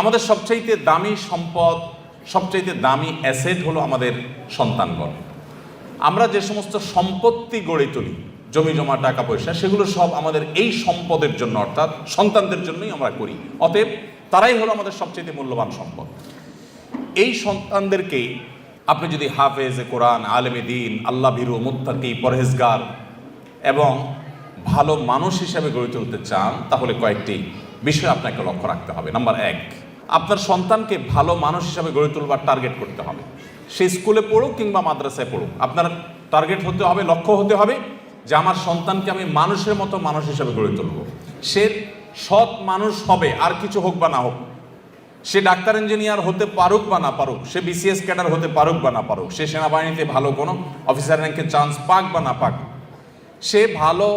আমাদের সবচাইতে দামি সম্পদ, সবচাইতে দামি অ্যাসেট হলো আমাদের সন্তানগণ। আমরা যে সমস্ত সম্পত্তি গড়ে তুলি, জমি জমা, টাকা পয়সা, সেগুলো সব আমাদের এই সম্পদের জন্য, অর্থাৎ সন্তানদের জন্যই আমরা করি। অতএব তারাই হলো আমাদের সবচাইতে মূল্যবান সম্পদ। এই সন্তানদেরকে আপনি যদি হাফেজে কোরআন, আলেমে দিন, আল্লাহ ভীরু, মুত্তাকি, পরহেজগার এবং ভালো মানুষ হিসেবে গড়ে তুলতে চান, তাহলে কয়েকটি বিষয় আপনাকে লক্ষ্য রাখতে হবে। নাম্বার 1, আপনার সন্তানকে ভালো মানুষ হিসেবে গড়ে তুলবার টার্গেট করতে হবে। সে স্কুলে পড়ুক কিংবা মাদ্রাসায় পড়ুক, আপনার টার্গেট হতে হবে, লক্ষ্য হতে হবে যে আমার সন্তানকে আমি মানুষের মতো মানুষ হিসেবে গড়ে তুলব। সে সৎ মানুষ হবে, আর কিছু হোক বা না হোক। সে ডাক্তার ইঞ্জিনিয়ার হতে পারুক বা না পারুক, সে বিসিএস ক্যাডার হতে পারুক বা না পারুক, সে সেনাবাহিনীতে ভালো কোনো অফিসার র্যাঙ্কের চান্স পাক বা না পাক, সে ভালো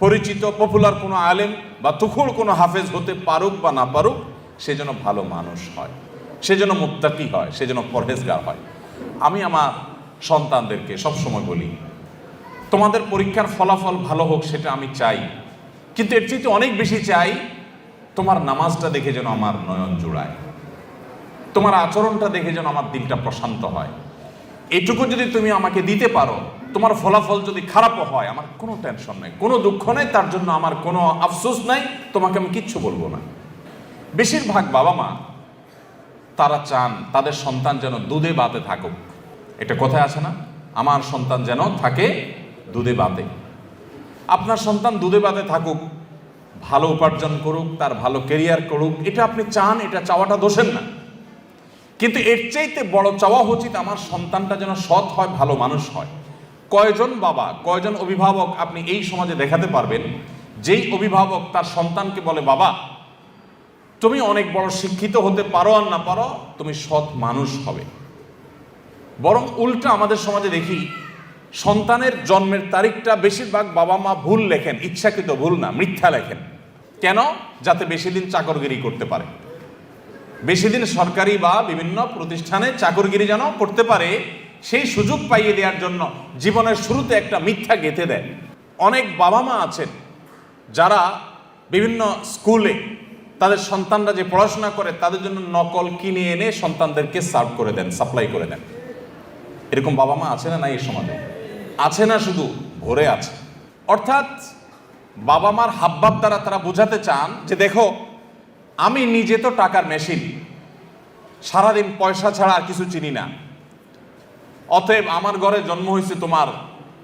পরিচিত পপুলার কোনো আলেম বা তুখুর কোনো হাফেজ হতে পারুক বা না পারুক, সে যেন ভালো মানুষ হয়, সে যেন মুত্তাকি হয়, সে যেন পরহেজগার হয়। আমি আমার সন্তানদেরকে সবসময় বলি, তোমাদের পরীক্ষার ফলাফল ভালো হোক সেটা আমি চাই, কিন্তু এর চেয়ে অনেক বেশি চাই তোমার নামাজটা দেখে যেন আমার নয়ন জুড়ায়, তোমার আচরণটা দেখে যেন আমার দিলটা প্রশান্ত হয়। এইটুকু যদি তুমি আমাকে দিতে পারো, তোমার ফলাফল যদি খারাপও হয়, আমার কোনো টেনশন নেই, কোনো দুঃখ নেই, তার জন্য আমার কোনো আফসোস নাই, তোমাকে আমি কিচ্ছু বলবো না। বেশিরভাগ বাবা মা তারা চান তাদের সন্তান যেন দুধে ভাতে থাকুক। এটা কোথায় আছে না, আমার সন্তান যেন থাকে দুধে ভাতে। আপনার সন্তান দুধে ভাতে থাকুক, ভালো উপার্জন করুক, তার ভালো ক্যারিয়ার করুক, এটা আপনি চান, এটা চাওয়াটা দোষের না। কিন্তু এর চাইতে বড় চাওয়া উচিত আমার সন্তানটা যেন সৎ হয়, ভালো মানুষ হয়। কয়জন বাবা, কয়জন অভিভাবক আপনি এই সমাজে দেখাতে পারবেন যেই অভিভাবক তার সন্তানকে বলে, বাবা তুমি অনেক বড় শিক্ষিত হতে পারো আর না পারো, তুমি সৎ মানুষ হবে। বরং উল্টা আমাদের সমাজে দেখি, সন্তানের জন্মের তারিখটা বেশিরভাগ বাবা মা ভুল লেখেন, ইচ্ছাকৃত ভুল না, মিথ্যা লেখেন। কেন? যাতে বেশি দিন চাকরগিরি করতে পারে, বেশি দিন সরকারি বা বিভিন্ন প্রতিষ্ঠানে চাকরগিরি যেন করতে পারে, সেই সুযোগ পাইয়ে দেওয়ার জন্য জীবনের শুরুতে একটা মিথ্যা গেঁথে দেয়। অনেক বাবা মা আছেন যারা বিভিন্ন স্কুলে তাদের সন্তানরা যে পড়াশোনা করে তাদের জন্য নকল কিনে এনে সন্তানদেরকে সার্ভ করে দেন, সাপ্লাই করে দেন। এরকম বাবা মা আছে না? নাই এই সমাজে আছে না, শুধু ভরে আছে। অর্থাৎ বাবা মার হাবভাব দ্বারা তারা বোঝাতে চান যে দেখো, আমি নিজে তো টাকার মেশিন, সারাদিন পয়সা ছাড়া আর কিছু চিনি না, অতএব আমার ঘরে জন্ম হয়েছে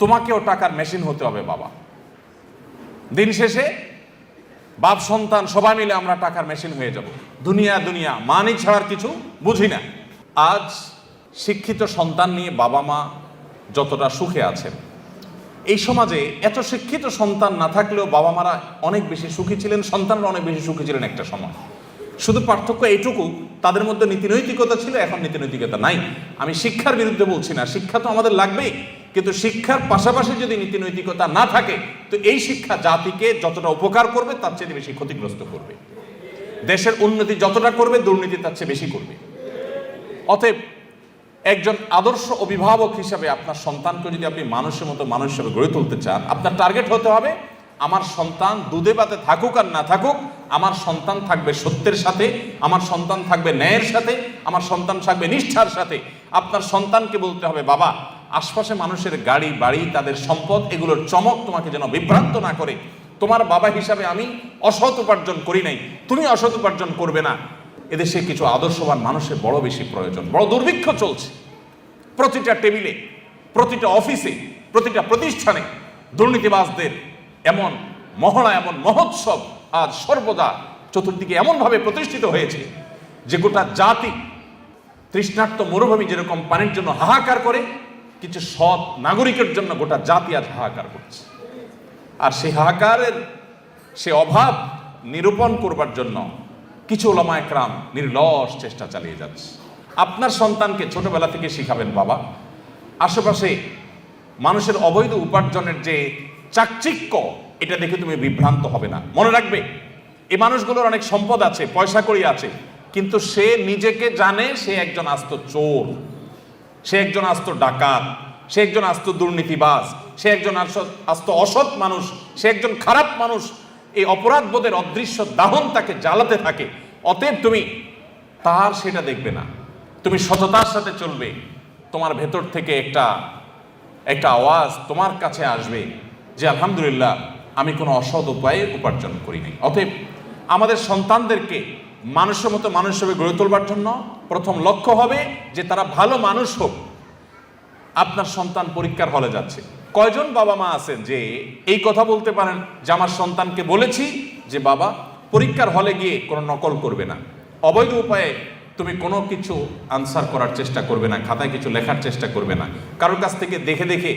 তোমাকেও টাকার মেশিন হতে হবে বাবা। দিন শেষে বাপ সন্তান সবাই মিলে আমরা টাকার মেশিন হয়ে যাব, দুনিয়া মানি ছাড়ার কিছু বুঝি না। আজ শিক্ষিত সন্তান নিয়ে বাবা মা যতটা সুখে আছেন, এই সমাজে এত শিক্ষিত সন্তান না থাকলেও বাবা মারা অনেক বেশি সুখী ছিলেন, সন্তানরা অনেক বেশি সুখী ছিলেন একটা সময়। শুধু পার্থক্য এইটুকু, তাদের মধ্যে নীতিনৈতিকতা ছিল, এখন নীতিনৈতিকতা নাই। আমি শিক্ষার বিরুদ্ধে বলছি না, শিক্ষা তো আমাদের লাগবেই, কিন্তু শিক্ষার পাশাপাশি যদি নীতিনৈতিকতা না থাকে, তো এই শিক্ষা জাতিকে যতটা উপকার করবে তার চেয়ে বেশি ক্ষতিগ্রস্ত করবে। দেশের উন্নতি যতটা করবে, দুর্নীতি তার চেয়ে বেশি করবে। অতএব একজন আদর্শ অভিভাবক হিসাবে আপনার সন্তানকে যদি আপনি মানুষের মতো মানুষ হিসেবে গড়ে তুলতে চান, আপনার টার্গেট হতে হবে আমার সন্তান দুধে ভাতে থাকুক আর না থাকুক, আমার সন্তান থাকবে সত্যের সাথে, আমার সন্তান থাকবে ন্যায়ের সাথে, আমার সন্তান থাকবে নিষ্ঠার সাথে। আপনার সন্তানকে বলতে হবে, বাবা আশপাশে মানুষের গাড়ি বাড়ি, তাদের সম্পদ, এগুলোর চমক তোমাকে যেন বিভ্রান্ত না করে। তোমার বাবা হিসাবে আমি অসৎ উপার্জন করি নাই, তুমি অসৎ উপার্জন করবে না। এদেশে কিছু আদর্শবান মানুষের বড় বেশি প্রয়োজন। বড় দুর্ভিক্ষ চলছে, প্রতিটা টেবিলে, প্রতিটা অফিসে, প্রতিটা প্রতিষ্ঠানে দুর্নীতিবাজদের এমন মহড়া, এমন মহোৎসব আজ সর্বদা চতুর্দিকে এমনভাবে প্রতিষ্ঠিত হয়েছে যে গোটা জাতি তৃষ্ণার্ত মরুভূমি যেরকম পানির জন্য হাহাকার করে, কিছু সৎ নাগরিকের জন্য গোটা জাতি আজ হাহাকার করছে। আর সেই হাহাকারের সে অভাব নিরূপণ করবার জন্য কিছু ওলামায়ে কেরাম নির্লস চেষ্টা চালিয়ে যাচ্ছে। আপনার সন্তানকে ছোটবেলা থেকে শিখাবেন, বাবা আশেপাশে মানুষের অবৈধ উপার্জনের যে চাকচিক্য, এটা দেখে তুমি বিভ্রান্ত হবে না। মনে রাখবে, এই মানুষগুলোর অনেক সম্পদ আছে, পয়সা কড়ি আছে, কিন্তু সে নিজেকে জানে সে একজন আস্ত চোর, সে একজন আস্ত ডাকাত, সে একজন আস্ত দুর্নীতিবাজ, সে একজন আস্ত অসৎ মানুষ, সে একজন খারাপ মানুষ। এই অপরাধ বোধের অদৃশ্য দাহন তাকে জ্বালাতে থাকে। অতএব তুমি তার সেটা দেখবে না। তুমি সততার সাথে চলবে, তোমার ভেতর থেকে একটা আওয়াজ তোমার কাছে আসবে যে আলহামদুলিল্লাহ আমি কোনো অসৎ উপায়ে উপার্জন করি নাই। অতএব আমাদের সন্তানদেরকে মানুষের মতো মানুষ হিসেবে গড়ে তোলবার জন্য প্রথম লক্ষ্য হবে যে তারা ভালো মানুষ হোক। আপনার সন্তান পরীক্ষার হলে যাচ্ছে, কয়জন বাবা মা আছেন যে এই কথা বলতে পারেন যে আমার সন্তানকে বলেছি যে বাবা পরীক্ষার হলে গিয়ে কোনো নকল করবে না, অবৈধ উপায়ে তুমি কোনো কিছু আনসার করার চেষ্টা করবে না, খাতায় কিছু লেখার চেষ্টা করবে না, কারোর কাছ থেকে দেখে দেখে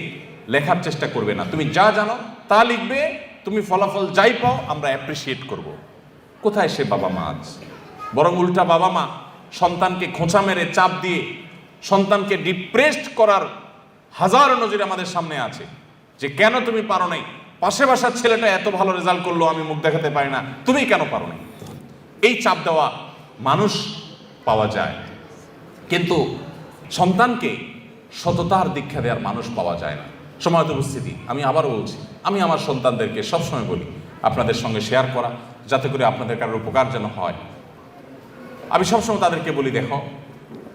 লেখার চেষ্টা করবে না, তুমি যা জানো তা লিখবে, তুমি ফলাফল যাই পাও আমরা অ্যাপ্রিসিয়েট করব। কোথায় সে বাবা মা আজ? বরং উল্টা বাবা মা সন্তানকে খোঁচা মেরে চাপ দিয়ে সন্তানকে ডিপ্রেসড করার হাজার নজির আমাদের সামনে আছে যে কেন তুমি পারো নাই, পাশে বাসার ছেলেটা এত ভালো রেজাল্ট করলো আমি মুখ দেখাতে পারি না, তুমি কেন পারো নাই। এই চাপ দেওয়া মানুষ পাওয়া যায়, কিন্তু সন্তানকে সততার দীক্ষা দেওয়ার মানুষ পাওয়া যায় না। সময়ত উপস্থিতি, আমি আবারও বলছি, আমি আমার সন্তানদেরকে সবসময় বলি আপনাদের সঙ্গে শেয়ার করা, যাতে করে আপনাদের কারোর উপকার যেন হয়। আমি সবসময় তাদেরকে বলি, দেখো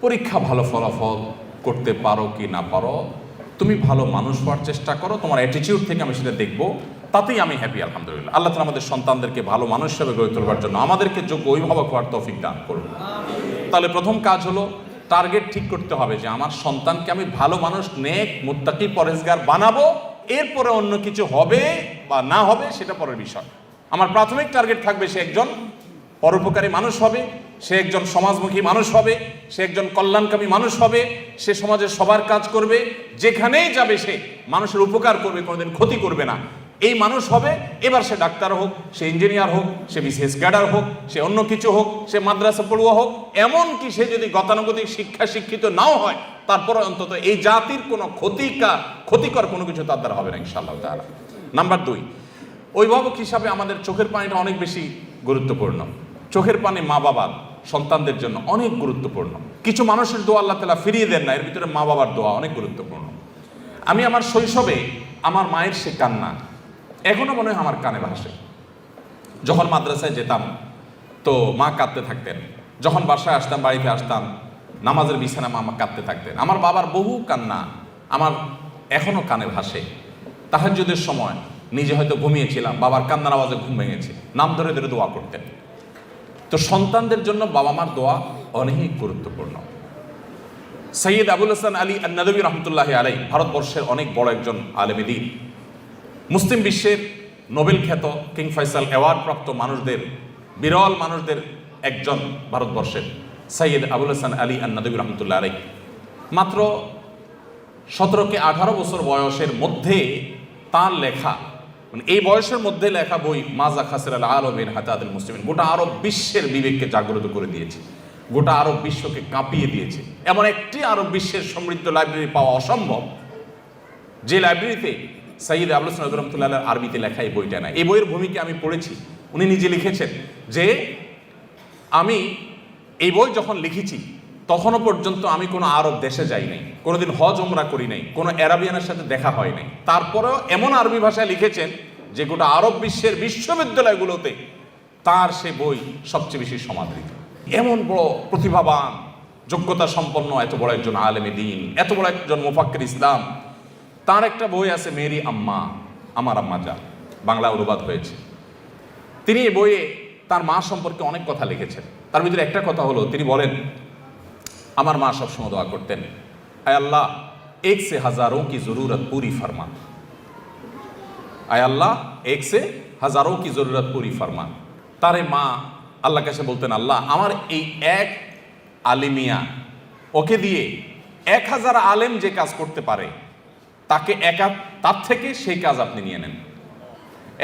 পরীক্ষা ভালো ফলাফল করতে পারো কি না পারো, তুমি ভালো মানুষ হওয়ার চেষ্টা করো, তোমার অ্যাটিটিউড থেকে আমি সেটা দেখবো, তাতেই আমি হ্যাপি। আলহামদুলিল্লাহ, আল্লাহ তাআলা আমাদের সন্তানদেরকে ভালো মানুষ হিসেবে গড়ে তোলবার জন্য আমাদেরকে যোগ্য অভিভাবক হওয়ার তৌফিক দান করুন। তাহলে প্রথম কাজ হলো টার্গেট ঠিক করতে হবে যে আমার সন্তানকে আমি ভালো মানুষ, নেক, মুত্তাকি, পরেজগার বানাবো, এরপরে অন্য কিছু হবে বা না হবে সেটা পরের বিষয়। আমার প্রাথমিক টার্গেট থাকবে সে একজন পরোপকারী মানুষ হবে, সে একজন সমাজমুখী মানুষ হবে, সে একজন কল্যাণকামী মানুষ হবে, সে সমাজের সবার কাজ করবে, যেখানেই যাবে সে মানুষের উপকার করবে, কোনোদিন ক্ষতি করবে না, এই মানুষ হবে। এবার সে ডাক্তার হোক, সে ইঞ্জিনিয়ার হোক, সে বিসিএস ক্যাডার হোক, সে অন্য কিছু হোক, সে মাদ্রাসা পড়ুয়া হোক, এমনকি সে যদি গতানুগতিক শিক্ষিত নাও হয়, তারপরে অন্তত এই জাতির কোনো ক্ষতিকর কোনো কিছু তার দ্বারা হবে না ইনশাআল্লাহ তাআলা। নাম্বার 2, অভিভাবক হিসাবে আমাদের চোখের পানিটা অনেক বেশি গুরুত্বপূর্ণ। চোখের পানি মা বাবার সন্তানদের জন্য অনেক গুরুত্বপূর্ণ। কিছু মানুষের দোয়া আল্লাহ তাআলা ফিরিয়ে দেন না, এর ভিতরে মা বাবার দোয়া অনেক গুরুত্বপূর্ণ। আমি আমার শৈশবে আমার মায়ের সে কান্না এখনো মনে হয় আমার কানে ভাসে। যখন মাদ্রাসায় যেতাম তো মা কাঁদতে থাকতেন, যখন বাসায় আসতাম, বাড়িতে আসতাম, নামাজের বিছানা মা কাঁদতে থাকতেন। আমার বাবার বহু কান্না আমার এখনো কানে ভাসে। তাহাজ্জুদের সময় নিজে হয়তো ঘুমিয়েছিলাম, বাবার কান্নার আওয়াজে ঘুম ভেঙেছে, নাম ধরে ধরে দোয়া করতেন। তো সন্তানদের জন্য বাবা মার দোয়া অনেক গুরুত্বপূর্ণ। সৈয়দ আবুল হাসান আলী আন-নাদবী রহমতুল্লাহি আলাইহি ভারতবর্ষের অনেক বড় একজন আলেমে দ্বীন, মুসলিম বিশ্বের নোবেল খ্যাত কিং ফয়সাল অ্যাওয়ার্ড প্রাপ্ত মানুষদের, বিরল মানুষদের একজন ভারতবর্ষের সৈয়দ আবুল হাসান আলী আন-নাদবী রহমতুল্লাহ আলাইহি মাত্র 17 থেকে 18 বছর বয়সের মধ্যে তার লেখা, মানে এই বয়সের মধ্যে লেখা বই মাজা খাসির আল আলমিন হাতাতুল মুসলিমিন গোটা আরব বিশ্বের বিবেককে জাগ্রত করে দিয়েছে, গোটা আরব বিশ্বকে কাঁপিয়ে দিয়েছে। এমন একটি আরব বিশ্বের সমৃদ্ধ লাইব্রেরি পাওয়া অসম্ভব যে লাইব্রেরিতে সৈয়দ আবুল হাসান রহমতুল্লাহ আরবিতে লেখা এই বইটা না। এই বইয়ের ভূমিকা আমি পড়েছি। উনি নিজে লিখেছেন যে আমি এই বই যখন লিখেছি তখনও পর্যন্ত আমি কোনো আরব দেশে যাই নাই, কোনোদিন হজ ওমরা করি নাই, কোনো অ্যারাবিয়ানের সাথে দেখা হয় নাই। তারপরেও এমন আরবি ভাষায় লিখেছেন যে গোটা আরব বিশ্বের বিশ্ববিদ্যালয়গুলোতে তার সে বই সবচেয়ে বেশি সমাদৃত। এমন বড় প্রতিভাবান, যোগ্যতা সম্পন্ন এত বড় একজন আলেমে দ্বীন, এত বড় একজন মুফাক্কির ইসলাম, তার একটা বই আছে মেরি আম্মা, আমার আম্মা যা, বাংলা অনুবাদ হয়েছে। তিনি এই বইয়ে তার মা সম্পর্কে অনেক কথা লিখেছেন। তার ভিতরে একটা কথা হলো, তিনি বলেন আমার মা সবসময় দোয়া করতেন, আয় আল্লাহ এক সে হাজারোं की जरूरत पूरी फरमा, আয় আল্লাহ এক সে হাজারোं की जरूरत पूरी फरमा। তারে মা আল্লাহ কাছে বলতেন, আল্লাহ আমার এই এক আলিমিয়া, ওকে দিয়ে 1000 আলেম যে কাজ করতে পারে তাকে তার থেকে সেই কাজ আপনি নিয়ে নেন।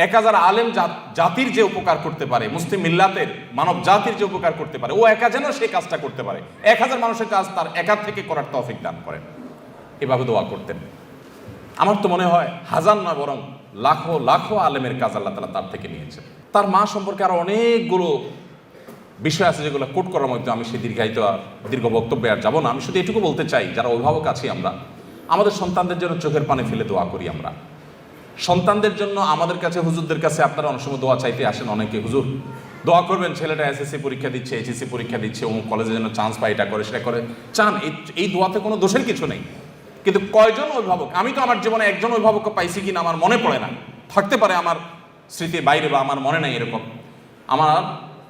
1000 আলেম জাতির যে উপকার করতে পারে, মুসলিম মিল্লাতের মানব জাতির যে উপকার করতে পারে, ও একা যেন সেই কাজটা করতে পারে। 1000 মানুষের কাজ তার একা থেকে করার তৌফিক দান করেন। এভাবে দোয়া করতেন। আমার তো মনে হয় হাজার নয় বরং লাখো লাখো আলেমের কাজ আল্লাহ তাআলা তার থেকে নিয়েছেন। তার মা সম্পর্কে আরো অনেকগুলো বিষয় আছে যেগুলো কোট করার মধ্যে আমি সেই দীর্ঘ বক্তব্যে আর যাবো না। আমি শুধু এটুকু বলতে চাই, যারা অভিভাবক আছি আমরা, আমাদের সন্তানদের জন্য চোখের পানি ফেলে দোয়া করি। আমরা সন্তানদের জন্য আমাদের কাছে, হুজুরদের কাছে আপনারা অনেক সময় দোয়া চাইতে আসেন অনেকে, হুজুর দোয়া করবেন ছেলেটা এসএসসি পরীক্ষা দিচ্ছে, এইচএসসি পরীক্ষা দিচ্ছে, অমুক কলেজে যেন চান্স পায়, এটা করে সেটা করে, চান। এই দোয়াতে কোনো দোষের কিছু নেই। কিন্তু কয়জন অভিভাবক, আমি তো আমার জীবনে একজন অভিভাবককে পাইছি কিনা আমার মনে পড়ে না, থাকতে পারে আমার স্মৃতির বাইরে বা আমার মনে নাই এরকম, আমার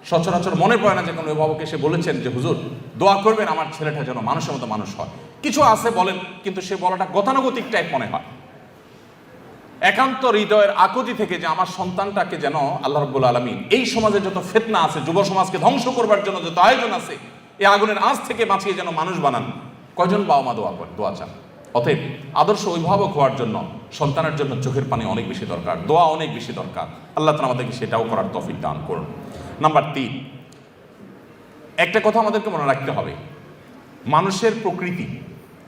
সচরাচর মনে পড়ে না যে কোনো অভিভাবক এসে বলেছেন যে হুজুর দোয়া করবেন আমার ছেলেটা যেন মানুষের মতো মানুষ হয়। কিছু আছে বলেন, কিন্তু সে বলাটা গতানুগতিক টাইপ মনে হয়, একান্ত হৃদয়ের আকুতি থেকে যে আমার সন্তানটাকে যেন আল্লাহ রাব্বুল আলামিন এই সমাজে যত ফিতনা আছে, যুব সমাজকে ধ্বংস করবার জন্য যত আয়োজন আছে, এই আগুনের আঁচ থেকে বাঁচিয়ে যেন মানুষ বানান। কয়জন বাবা মা দোয়া চান? অতএব আদর্শ অভিভাবক হওয়ার জন্য সন্তানের জন্য চোখের পানি অনেক বেশি দরকার, দোয়া অনেক বেশি দরকার। আল্লাহ তাআলা আমাদেরকে সেটাও করার তৌফিক দান করুন। নাম্বার 3, একটা কথা আমাদেরকে মনে রাখতে হবে, মানুষের প্রকৃতি,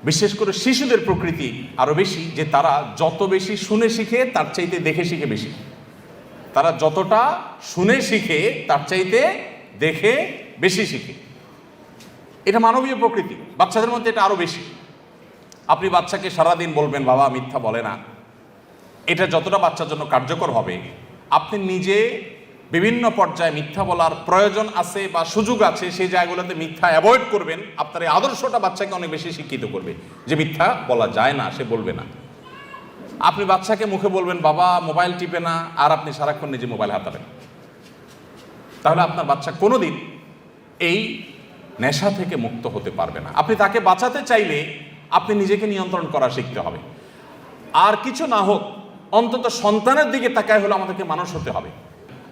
বিশেষ করে শিশুদের প্রকৃতি আরো বেশি যে তারা যত বেশি শুনে শিখে তার চাইতে দেখে শিখে বেশি। তারা যতটা শুনে শিখে তার চাইতে দেখে বেশি শিখে, এটা মানবীয় প্রকৃতি। বাচ্চাদের মধ্যে এটা আরো বেশি। আপনি বাচ্চাকে সারাদিন বলবেন বাবা মিথ্যা বলে না, এটা যতটা বাচ্চার জন্য কার্যকর হবে, আপনি নিজে বিভিন্ন পর্যায়ে মিথ্যা বলার প্রয়োজন আছে বা সুযোগ আছে সেই জায়গাগুলোতে মিথ্যা অ্যাভয়েড করবেন। আপনার এই আদর্শটা বাচ্চাকে অনেক বেশি শিক্ষিত করবে যে মিথ্যা বলা যায় না, সে বলবে না। আপনি বাচ্চাকে মুখে বলবেন বাবা মোবাইল টিপে না, আর আপনি সারাক্ষণ নিজে মোবাইল হাতাবেন, তাহলে আপনার বাচ্চা কোনোদিন এই নেশা থেকে মুক্ত হতে পারবে না। আপনি তাকে বাঁচাতে চাইলে আপনি নিজেকে নিয়ন্ত্রণ করা শিখতে হবে। আর কিছু না হোক অন্তত সন্তানের দিকে তাকায় হলে আমাদেরকে মানুষ হতে হবে।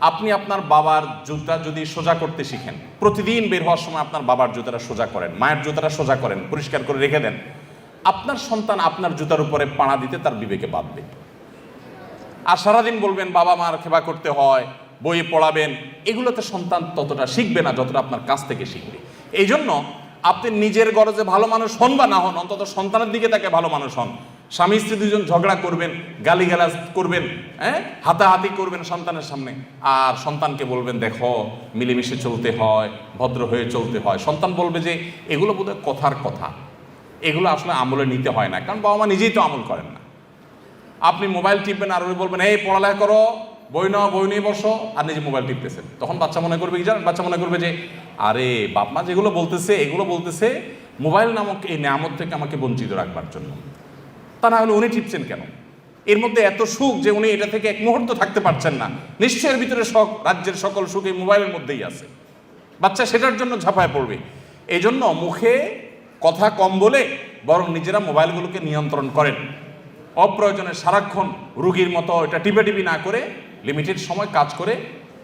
আপনি আপনার বাবার জুতা যদি সোজা করতে শিখেন, প্রতিদিন বের হওয়ার সময় আপনার বাবার জুতাটা সোজা করেন, মায়ের জুতাটা সোজা করেন, পরিষ্কার করে রেখে দেন, আপনার সন্তান আপনার জুতার উপরে পাড়া দিতে তার বিবেকে বাঁধবে। আর সারাদিন বলবেন বাবা মার সেবা করতে হয়, বই পড়াবেন, এগুলোতে সন্তান ততটা শিখবে না যতটা আপনার কাছ থেকে শিখবে। এই জন্য আপনি নিজের গরজে ভালো মানুষ হন বা না হন, অন্তত সন্তানের দিকে তাকে ভালো মানুষ হন। স্বামী স্ত্রী দুজন ঝগড়া করবেন, গালিগালাজ করবেন, হাতাহাতি করবেন সন্তানের সামনে, আর সন্তানকে বলবেন দেখো মিলেমিশে চলতে হয়, ভদ্র হয়ে চলতে হয়। সন্তান বলবে যে এগুলো বোধহয় কথার কথা, এগুলো আসলে আমলে নিতে হয় না, কারণ বাবা মা নিজেই তো আমল করেন না। আপনি মোবাইল টিপবেন আর ওই বলবেন এই পড়ালেখা করো, বই নাও, বই নিয়ে বসো, আর নিজে মোবাইল টিপতেছেন। তখন বাচ্চা মনে করবে কি জানেন? বাচ্চা মনে করবে যে আরে বাপ মা যেগুলো বলতেছে এগুলো বলতেছে মোবাইল নামক এই নিয়ামত থেকে আমাকে বঞ্চিত রাখবার জন্য। তা না হলে উনি টিপছেন কেন? এর মধ্যে এত সুখ যে উনি এটা থেকে এক মুহূর্ত থাকতে পারছেন না। নিশ্চয়ের ভিতরে রাজ্যের সকল সুখ এই মোবাইলের মধ্যেই আছে। বাচ্চা সেটার জন্য ঝাঁপায় পড়বে। এই জন্য মুখে কথা কম বলে বরং নিজেরা মোবাইলগুলোকে নিয়ন্ত্রণ করেন। অপ্রয়োজনে সারাক্ষণ রুগীর মতো এটা টিপি না করে লিমিটেড সময় কাজ করে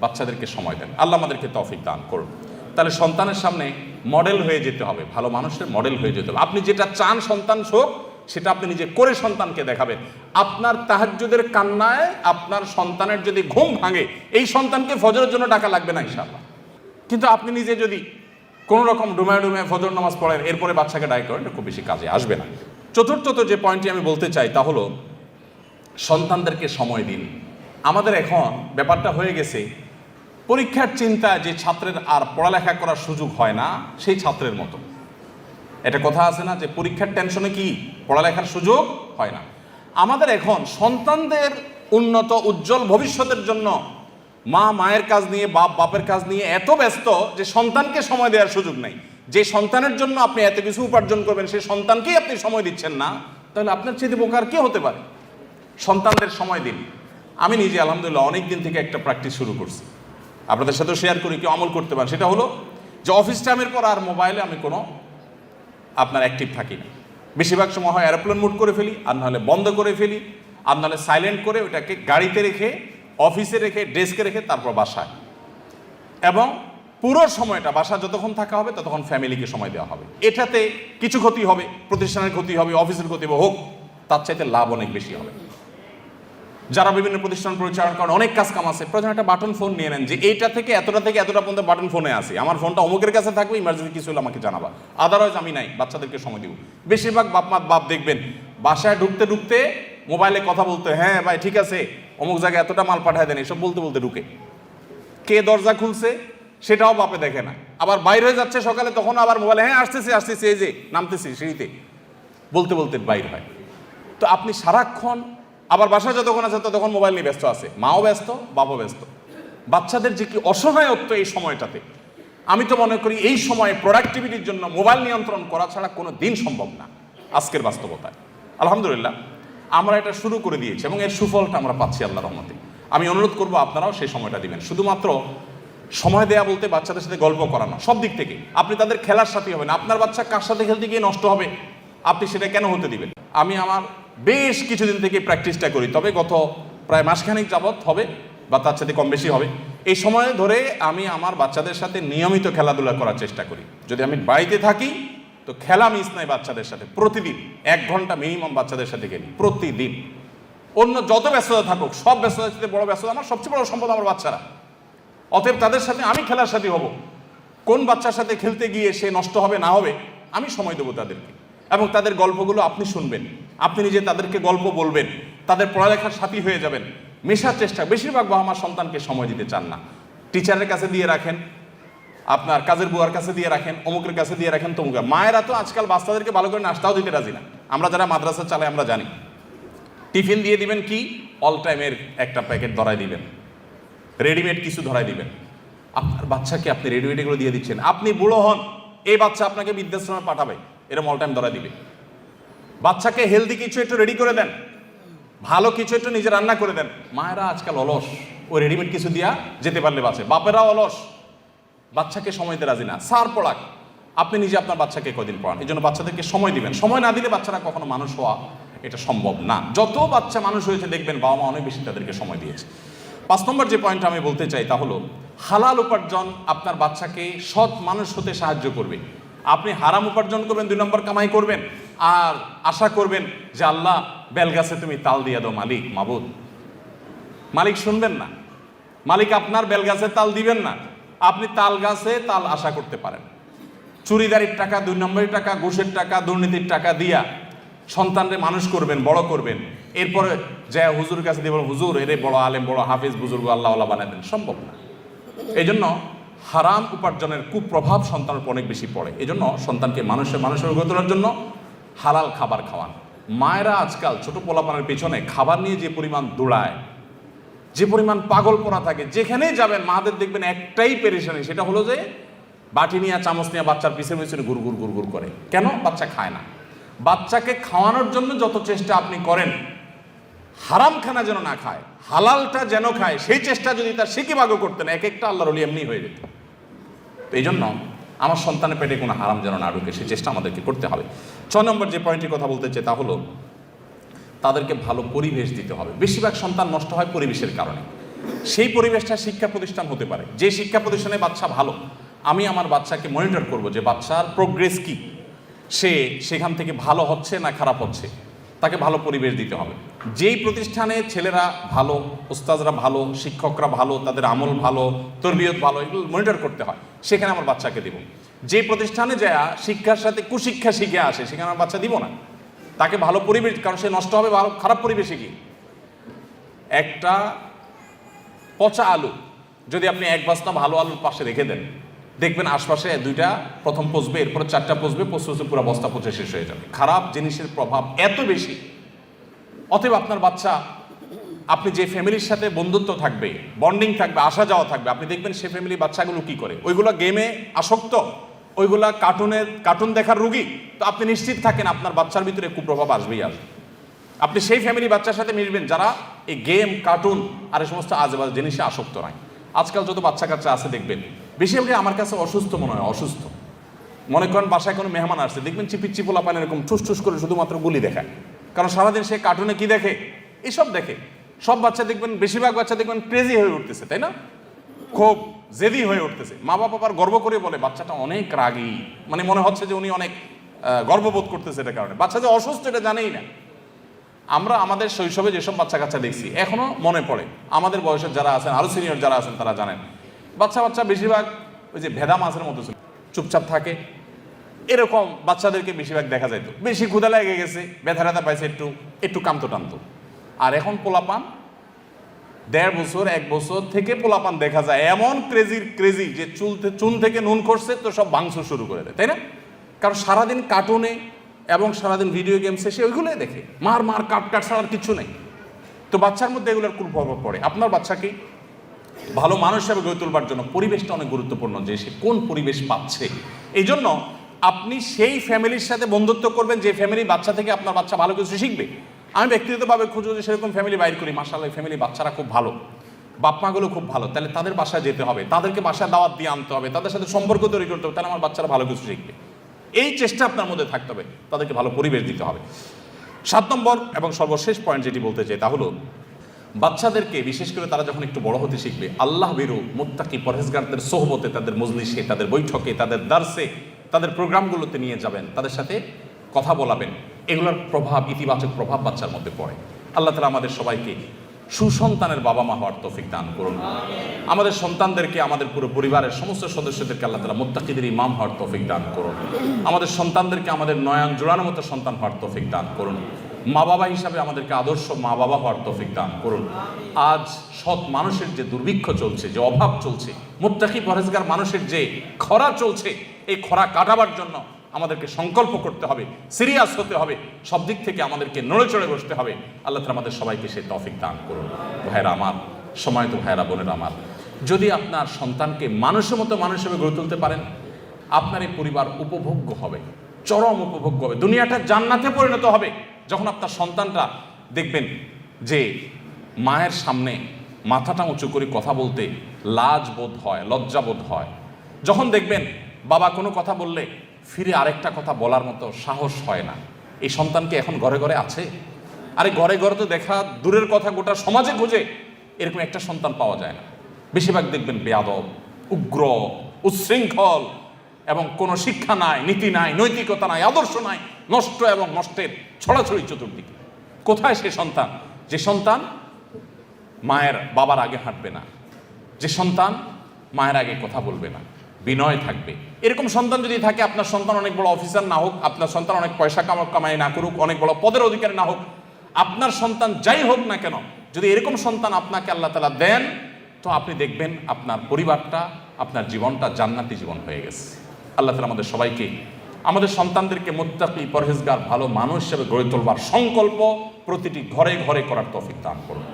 বাচ্চাদেরকে সময় দেন। আল্লাহ আমাদেরকে তৌফিক দান করুন। তাহলে সন্তানের সামনে মডেল হয়ে যেতে হবে, ভালো মানুষের মডেল হয়ে যেতে হবে। আপনি যেটা চান সন্তান হোক সেটা আপনি নিজে করে সন্তানকে দেখাবেন। আপনার তাহাজ্জুদের কান্নায় আপনার সন্তানের যদি ঘুম ভাঙে, এই সন্তানকে ফজরের জন্য ডাকা লাগবে না ইনশাআল্লাহ। কিন্তু আপনি নিজে যদি কোনো রকম ডুমায় ফজর নামাজ পড়েন, এরপরে বাচ্চাকে ডাক করেন, খুব বেশি কাজে আসবে না। চতুর্থত যে পয়েন্টটি আমি বলতে চাই তা হলো সন্তানদেরকে সময় দিন। আমাদের এখন ব্যাপারটা হয়ে গেছে পরীক্ষার চিন্তা, যে ছাত্রের আর পড়ালেখা করার সুযোগ হয় না সেই ছাত্রের মতো। এটা কথা আছে না যে পরীক্ষার টেনশনে কি পড়ালেখার সুযোগ হয় না। আমাদের এখন সন্তানদের উন্নত উজ্জ্বল ভবিষ্যতের জন্য মা মায়ের কাজ নিয়ে, বাপ বাপের কাজ নিয়ে এত ব্যস্ত যে সন্তানকে সময় দেওয়ার সুযোগ নেই। যে সন্তানের জন্য আপনি এত কিছু উপার্জন করবেন সেই সন্তানকেই আপনি সময় দিচ্ছেন না, তাহলে আপনার চেয়ে বোকার কে হতে পারে? সন্তানদের সময় দিন। আমি নিজে আলহামদুলিল্লাহ অনেক দিন থেকে একটা প্র্যাকটিস শুরু করছি, আপনাদের সাথেও শেয়ার করি, কেউ আমল করতে পারেন। সেটা হলো যে অফিস টাইমের পর আর মোবাইলে আমি কোনো অ্যাক্টিভ থাকি না। বেশিরভাগ সময় হয় এরোপ্লেন মোড করে ফেলি, আর নাহলে বন্ধ করে ফেলি, আর নাহলে সাইলেন্ট করে ওটাকে গাড়িতে রেখে, অফিসে রেখে, ডেস্কে রেখে তারপর বাসায়। এবং পুরো সময়টা বাসা যতক্ষণ থাকা হবে ততক্ষণ ফ্যামিলিকে সময় দেওয়া হবে। এটাতে কিছু ক্ষতি হবে, প্রতিষ্ঠানের ক্ষতি হবে, অফিসের ক্ষতি হবে, হোক, তার চাইতে লাভ অনেক বেশি হবে। যারা বিভিন্ন প্রতিষ্ঠান পরিচালনা করেন, অনেক কাজ কাম আছে, প্রয়োজন একটা বাটন ফোন নিয়ে নেন যে এইটা থেকে এতটা পর্যন্ত বাটন ফোনে আছে, আমার ফোনটা অমুকের কাছে থাকবে, ইমার্জেন্সি কিছু হলে আমাকে জানাবা, আদারওয়াইজ আমি নাই, বাচ্চাদেরকে সময় দিব। বেশিরভাগ বাপ দেখবেন বাসায় ঢুকতে ঢুকতে মোবাইলে কথা বলতে, হ্যাঁ ভাই ঠিক আছে অমুক জায়গায় এতটা মাল পাঠায় দেন, এসব বলতে বলতে ঢুকে। কে দরজা খুলছে সেটাও বাপে দেখে না, আবার বাইরে হয়ে যাচ্ছে সকালে, তখন আবার মোবাইলে হ্যাঁ আসতেছি এই যে নামতেছি সিঁড়িতে, বলতে বলতে বাইর হয়। তো আপনি সারাক্ষণ আবার বাসায় যতক্ষণ আছে ততক্ষণ মোবাইল নিয়ে ব্যস্ত আছে, মাও ব্যস্ত, বাপও ব্যস্ত। বাচ্চাদের যে কি অসহায়ত্ব এই সময়টাতে, আমি তো মনে করি এই সময়ে প্রোডাক্টিভিটির জন্য মোবাইল নিয়ন্ত্রণ করা ছাড়া কোনো দিন সম্ভব না আজকের বাস্তবতায়। আলহামদুলিল্লাহ আমরা এটা শুরু করে দিয়েছি এবং এর সুফলটা আমরা পাচ্ছি আল্লাহর রহমতে। আমি অনুরোধ করবো আপনারাও সেই সময়টা দিবেন। শুধুমাত্র সময় দেয়া বলতে বাচ্চাদের সাথে গল্প করানো, সব দিক থেকে আপনি তাদের খেলার সাথে হবেন। আপনার বাচ্চা কার সাথে খেলতে গিয়ে নষ্ট হবে, আপনি সেটা কেন হতে দিবেন? আমি আমার বেশ কিছুদিন থেকে প্র্যাকটিসটা করি, তবে গত প্রায় মাসখানেক যাবৎ হবে বা তার সাথে কম বেশি হবে। এই সময় ধরে আমি আমার বাচ্চাদের সাথে নিয়মিত খেলাধুলা করার চেষ্টা করি। যদি আমি বাড়িতে থাকি তো খেলা মিস নাই বাচ্চাদের সাথে, প্রতিদিন 1 ঘন্টা মিনিমাম বাচ্চাদের সাথে খেলি প্রতিদিন। অন্য যত ব্যস্ততা থাকুক, সব ব্যস্ততার সাথে বড় ব্যস্ততা আমার সবচেয়ে বড় সম্পদ আমার বাচ্চারা। অতএব তাদের সাথে আমি খেলার সাথে হব। কোন বাচ্চার সাথে খেলতে গিয়ে সে নষ্ট হবে না হবে আমি সময় দেবো তাদেরকে, এবং তাদের গল্পগুলো আপনি শুনবেন, আপনি নিজে তাদেরকে গল্প বলবেন, তাদের পড়ালেখার সাথী হয়ে যাবেন, মেশার চেষ্টা। বেশিরভাগ বাবা মা সন্তানকে সময় দিতে চান না, টিচারের কাছে দিয়ে রাখেন, আপনার কাজের বুয়ার কাছে দিয়ে রাখেন, অমুকের কাছে দিয়ে রাখেন, তমুকের। মায়েরা তো আজকাল বাচ্চাদেরকে ভালো করে নাস্তাও দিতে রাজি না। আমরা যারা মাদ্রাসা চালাই আমরা জানি, টিফিন দিয়ে দিবেন কি অল টাইমের একটা প্যাকেট ধরাই দিবেন, রেডিমেড কিছু ধরাই দিবেন। আপনার বাচ্চাকে আপনি রেডিমেড এগুলো দিয়ে দিচ্ছেন, আপনি বুড়ো হন এই বাচ্চা আপনাকে বৃদ্ধাশ্রমে পাঠাবে, এরকম অল টাইম ধরাই দিবে। বাচ্চাকে হেলদি কিছু একটু রেডি করে দেন, ভালো কিছু একটু নিজে রান্না করে দেন। মায়েরা আজকাল অলস, ওই রেডিমেড কিছু দিয়া যেতে পারলে বাঁচে। বাপেরা অলস, বাচ্চাকে সময় দিতে রাজি না। সার পড়াক, আপনি নিজে আপনার বাচ্চাকে কদিন পড়ান। এই জন্য বাচ্চাদেরকে সময় দিবেন। সময় না দিলে বাচ্চারা কখনো মানুষ হওয়া এটা সম্ভব না। যত বাচ্চা মানুষ হয়েছে দেখবেন বাবা মা অনেক বেশি তাদেরকে সময় দিয়েছে। 5 নম্বর যে পয়েন্ট আমি বলতে চাই তা হলো হালাল উপার্জন আপনার বাচ্চাকে সৎ মানুষ হতে সাহায্য করবে। আপনি হারাম উপার্জন করবেন, 2 নম্বর কামাই করবেন, আর আশা করবেন যে আল্লাহ বেলগাছে তুমি তাল দিয়ে দাও মালিক, মাবুদ। মালিক শুনবেন না, মালিক আপনার বেলগাছে তাল দিবেন না। আপনি তাল গাছে তাল আশা করতে পারেন। চুরিদারির টাকা, 2 নম্বরের টাকা, ঘুষের টাকা, দুর্নীতির টাকা দিয়া সন্তানরে মানুষ করবেন, বড় করবেন, এরপরে যে হুজুরের কাছে দিয়ে বলুন হুজুর এরে বড় আলেম, বড় হাফিজ, বুজুর্গ আল্লাহ বানায় দেন, সম্ভব না। এই জন্য হারাম উপার্জনের কুপ্রভাব সন্তানের উপর অনেক বেশি পড়ে। এই জন্য সন্তানকে মানুষের গড়ে তোলার জন্য হালাল খাবার খাওয়ান। মায়েরা আজকাল ছোট পোলাপানের পেছনে খাবার নিয়ে যে পরিমাণ দৌড়ায়, যে পরিমাণ পাগল পড়া থাকে, যেখানেই যাবেন মাদের দেখবেন একটাই পেরেশানি, সেটা হলো যে বাটি নিয়ে চামচ নিয়ে বাচ্চার পিছনে পিছনে গুড় গুড় করে। কেন? বাচ্চা খায় না। বাচ্চাকে খাওয়ানোর জন্য যত চেষ্টা আপনি করেন, হারাম খানা যেন না খায়, হালালটা যেন খায়, সেই চেষ্টা যদি তার সিকিভাগও করতেন, এক একটা আল্লাহর ওলি এমনি হয়ে যেত। তো এই জন্য আমার সন্তানের পেটে কোনো হারাম যেন না ঢুকে, সেই চেষ্টা আমাদেরকে করতে হবে। 6 নম্বর যে পয়েন্টের কথা বলতে চাই তা হলো তাদেরকে ভালো পরিবেশ দিতে হবে। বেশিরভাগ সন্তান নষ্ট হয় পরিবেশের কারণে। সেই পরিবেশটা শিক্ষা প্রতিষ্ঠান হতে পারে। যে শিক্ষা প্রতিষ্ঠানে বাচ্চা ভালো, আমি আমার বাচ্চাকে মনিটর করব যে বাচ্চার প্রোগ্রেস কি, সে সেখান থেকে ভালো হচ্ছে না খারাপ হচ্ছে, তাকে ভালো পরিবেশ দিতে হবে। যেই প্রতিষ্ঠানে ছেলেরা ভালো, ওস্তাদরা ভালো, শিক্ষকরা ভালো, তাদের আমল ভালো, তরবিয়ত ভালো, এগুলো মনিটর করতে হয়, সেখানে আমার বাচ্চাকে দেব। যে প্রতিষ্ঠানে যায় শিক্ষার সাথে কুশিক্ষা শিখে আসে, সেখানে আমার বাচ্চা দিব না। তাকে ভালো পরিবেশ, কারণ সে নষ্ট হবে ভালো খারাপ পরিবেশে কি। একটা পচা আলু যদি আপনি 1 বস্তা ভালো আলুর পাশে রেখে দেন, দেখবেন আশপাশে 2টা প্রথম পচবে, এরপরে 4টা পচবে, পচতে পুরো বস্তা পচে শেষ হয়ে যাবে। খারাপ জিনিসের প্রভাব এত বেশি। অতএব আপনার বাচ্চা, আপনি যে ফ্যামিলির সাথে বন্ধুত্ব থাকবে, বন্ডিং থাকবে, আসা যাওয়া থাকবে, আপনি দেখবেন সে ফ্যামিলি বাচ্চাগুলো কি করে। ওইগুলো গেমে আসক্ত, ওইগুলা কার্টুন দেখার রুগী। তো আপনি নিশ্চিত থাকেন আপনার বাচ্চার ভিতরে কুপ্রভাব আসবেই আসবে। আপনি সেই ফ্যামিলি বাচ্চার সাথে মিশবেন যারা এই গেম, কার্টুন আর এই সমস্ত আজেবাজে জিনিসে আসক্ত নয়। আজকাল যত বাচ্চা কাচ্চা আছে দেখবেন বেশিরভাগই আমার কাছে অসুস্থ মনে হয়। অসুস্থ মনে করেন বাসায় কোনো মেহমান আসছে, দেখবেন চিপিচ্চি পোলাপান এরকম ঠুস করে শুধুমাত্র গুলি দেখায়। কারণ সারাদিন সে কার্টুনে কি দেখে, এসব দেখে। সব বাচ্চা দেখবেন, বেশিরভাগ বাচ্চা দেখবেন ক্রেজি হয়ে উঠতেছে, তাই না? খুব জেদি হয়ে উঠতেছে। মা বাবা আবার গর্ব করে বলে বাচ্চাটা অনেক রাগী, মানে মনে হচ্ছে যে উনি অনেক গর্ববোধ করতেছে এটার কারণে। বাচ্চা যে অসুস্থ এটা জানেই না। আমরা আমাদের শৈশবে যেসব বাচ্চা কাচ্চা দেখছি এখনো মনে পড়ে। আমাদের বয়সের যারা আছেন, আরো সিনিয়র যারা আছেন তারা জানেন, বাচ্চা বেশিরভাগ ওই যে ভেদা মাছের মতো ছিল, চুপচাপ থাকে। এরকম বাচ্চাদেরকে বেশিরভাগ দেখা যাইতো। বেশি ক্ষুধা লেগে গেছে, ব্যথা পাইছে, একটু কামতো টানতো। আর এখন পোলাপান 1.5 বছর 1 বছর থেকে পোলাপান দেখা যায় এমন ক্রেজি যে চুন থেকে নুন করছে তো সব ভাঙচুর শুরু করে দেয়, তাই না? কারণ সারাদিন কার্টুনে এবং সারাদিন ভিডিও গেমসে সে ওইগুলোই দেখে। মার কাট ছাড়ার কিছু নেই। তো বাচ্চার মধ্যে এগুলোর কুপ্রভাব পড়ে। আপনার বাচ্চাকে ভালো মানুষ হিসেবে গড়ে তোলবার জন্য পরিবেশটা অনেক গুরুত্বপূর্ণ, যে সে কোন পরিবেশ পাচ্ছে। এই জন্য আপনি সেই ফ্যামিলির সাথে বন্ধুত্ব করবেন যে ফ্যামিলি বাচ্চা থেকে আপনার বাচ্চা ভালো কিছু শিখবে। আমি ব্যক্তিগতভাবে খুঁজে যে সেরকম ফ্যামিলি বাইর করি, মাশাআল্লাহ ফ্যামিলি বাচ্চারা খুব ভালো, বাপ মাগুলো খুব ভালো, তাহলে তাদের বাসায় যেতে হবে, তাদেরকে বাসায় দাওয়াত দিয়ে আনতে হবে, তাদের সাথে সম্পর্ক তৈরি করতে হবে, তাহলে আমার বাচ্চারা ভালো কিছু শিখবে। এই চেষ্টা আপনার মধ্যে থাকতে হবে, তাদেরকে ভালো পরিবেশ দিতে হবে। 7 নম্বর এবং সর্বশেষ পয়েন্ট যেটি বলতে চাই তা হলো, বাচ্চাদেরকে বিশেষ করে তারা যখন একটু বড় হতে শিখবে, আল্লাহ ভীরু মুত্তাকি পরহেজগারদের সোহবতে, তাদের মজলিসে, তাদের বৈঠকে, তাদের দার্সে, তাদের প্রোগ্রামগুলোতে নিয়ে যাবেন, তাদের সাথে কথা বলাবেন। এগুলোর প্রভাব, ইতিবাচক প্রভাব বাচ্চার মধ্যে পড়ে। আল্লাহ তাআলা আমাদের সবাইকে সুসন্তানের বাবা মা হওয়ার তৌফিক দান করুন। আমাদের সন্তানদেরকে, আমাদের পুরো পরিবারের সমস্ত সদস্যদেরকে আল্লাহ তাআলা মুত্তাকিদের ইমাম হওয়ার তৌফিক দান করুন। আমাদের সন্তানদেরকে আমাদের নয়ন জোড়ানোর মতো সন্তান হওয়ার তৌফিক দান করুন। মা বাবা হিসাবে আমাদেরকে আদর্শ মা বাবা হওয়ার তৌফিক দান করুন। আজ সৎ মানুষের যে দুর্ভিক্ষ চলছে, যে অভাব চলছে, মুত্তাকি পরহেজগার মানুষের যে খরা চলছে, এই খরা কাটাবার জন্য আমাদেরকে সংকল্প করতে হবে, সিরিয়াস হতে হবে, সব দিক থেকে আমাদেরকে নড়ে চড়ে বসতে হবে। আল্লাহ তাআলা আমাদের সবাইকে সেই তৌফিক দান করুন। ভাইরা আমার, সময়ত ভাইরা বোনেরা আমার, যদি আপনার সন্তানকে মানুষের মতো মানুষ হিসেবে গড়ে তুলতে পারেন, আপনার এই পরিবার উপভোগ্য হবে, চরম উপভোগ্য হবে, দুনিয়াটা জান্নাতে পরিণত হবে। যখন আপনার সন্তানরা দেখবেন যে মায়ের সামনে মাথাটা উঁচু করে কথা বলতে লাজ বোধ হয়, লজ্জা বোধ হয়, যখন দেখবেন বাবা কোনো কথা বললে ফিরে আরেকটা কথা বলার মতো সাহস হয় না, এই সন্তানকে এখন ঘরে ঘরে আছে? আরে ঘরে ঘরে তো দেখা দূরের কথা, গোটা সমাজে খুঁজে এরকম একটা সন্তান পাওয়া যায় না। বেশিরভাগ দেখবেন বেয়াদব, উগ্র, উচ্ছৃঙ্খল, এবং কোনো শিক্ষা নাই, নীতি নাই, নৈতিকতা নাই, আদর্শ নাই, নষ্ট এবং নষ্টের ছড়াছড়ি চতুর্দিকে। কোথায় সে সন্তান? যে সন্তান মায়ের বাবার আগে হাঁটবে না, যে সন্তান মায়ের আগে কথা বলবে না, বিনয় থাকবে। এরকম সন্তান যদি থাকে, আপনার সন্তান অনেক বড় অফিসার না হোক, আপনার সন্তান অনেক পয়সা কামাই না করুক, অনেক বড় পদের অধিকারী না হোক, আপনার সন্তান যাই হোক না কেন, যদি এরকম সন্তান আপনাকে আল্লাহ তাআলা দেন, তো আপনি দেখবেন আপনার পরিবারটা, আপনার জীবনটা জান্নাতি জীবন হয়ে গেছে। আল্লাহ তাআলা আমাদের সবাইকে, আমাদের সন্তানদেরকে মুত্তাকি পরহেজগার ভালো মানুষ হিসেবে গড়ে তোলবার সংকল্প প্রতিটি ঘরে ঘরে করার তৌফিক দান করুন,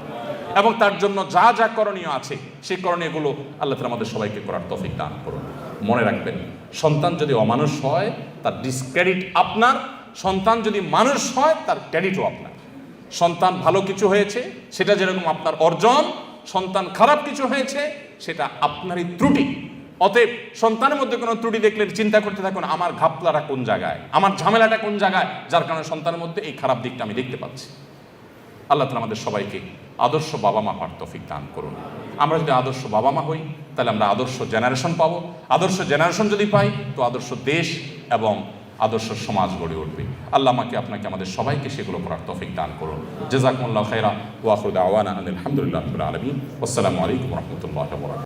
এবং তার জন্য যা যা করণীয় আছে সেই করণীয়গুলো আল্লাহ তাআলা আমাদের সবাইকে করার তৌফিক দান করুন। মনে রাখবেন, সন্তান যদি অমানুষ হয় তার ডিসক্রেডিট আপনার, সন্তান যদি মানুষ হয় তার ক্রেডিটও আপনার। সন্তান ভালো কিছু হয়েছে সেটা যেরকম আপনার অর্জন, সন্তান খারাপ কিছু হয়েছে সেটা আপনারই ত্রুটি। অতএব সন্তানের মধ্যে কোনো ত্রুটি দেখলে চিন্তা করতে থাকুন, আমার ঘাপলাটা কোন জায়গায়, আমার ঝামেলাটা কোন জায়গায়, যার কারণে সন্তানের মধ্যে এই খারাপ দিকটা আমি দেখতে পাচ্ছি। আল্লাহ তাআলা আমাদের সবাইকে আদর্শ বাবা মা হওয়ার তৌফিক দান করুন। আমরা যদি আদর্শ বাবা মা হই, তাহলে আমরা আদর্শ জেনারেশন পাবো। আদর্শ জেনারেশন যদি পাই, তো আদর্শ দেশ এবং আদর্শ সমাজ গড়ে উঠবে। আল্লাহ আমাকে, আপনাকে, আমাদের সবাইকে সেগুলো করার তৌফিক দান করুন। জাযাকুমুল্লাহু খাইরা ওয়া আখিরু দাওয়ানা আলহামদুলিল্লাহি রাব্বিল আলামিন। আসসালামু আলাইকুম ওয়া রাহমাতুল্লাহি ওয়া বারাকাতুহু।